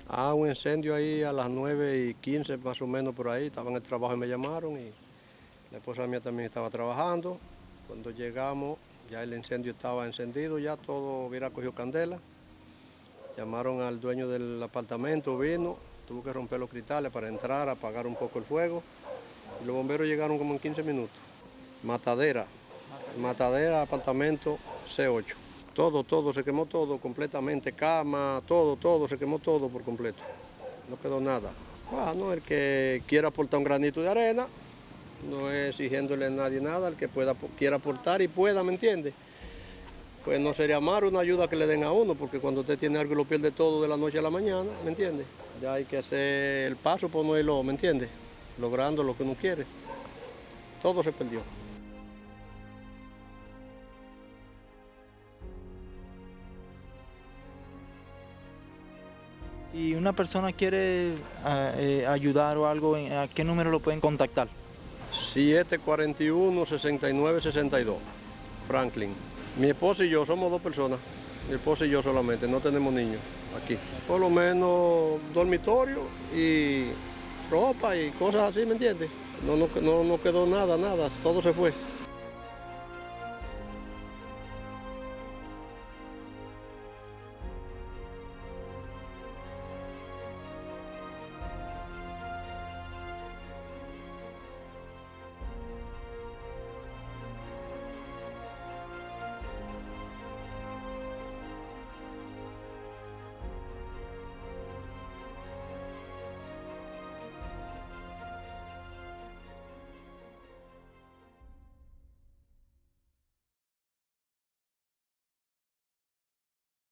Un incendio ahí a las 9:15 más o menos por ahí, estaba en el trabajo y me llamaron y la esposa mía también estaba trabajando. Cuando llegamos ya el incendio estaba encendido, ya todo hubiera cogido candela. Llamaron al dueño del apartamento, vino, tuvo que romper los cristales para entrar, apagar un poco el fuego. Y los bomberos llegaron como en 15 minutos. Matadera, apartamento C8. Todo, se quemó todo completamente, cama, todo, se quemó todo por completo. No quedó nada. Bueno, el que quiera aportar un granito de arena, no es exigiéndole a nadie nada, el que quiera aportar y pueda, ¿me entiende? Pues no sería malo una ayuda que le den a uno, porque cuando usted tiene algo y lo pierde todo de la noche a la mañana, ¿me entiende? Ya hay que hacer el paso por no irlo, ¿me entiende? Logrando lo que uno quiere. Todo se perdió. Si una persona quiere ayudar o algo, ¿a qué número lo pueden contactar? 741-6962, Franklin. Mi esposa y yo somos dos personas. Mi esposa y yo solamente, no tenemos niños aquí. Por lo menos dormitorio y ropa y cosas así, ¿me entiendes? No quedó nada, todo se fue.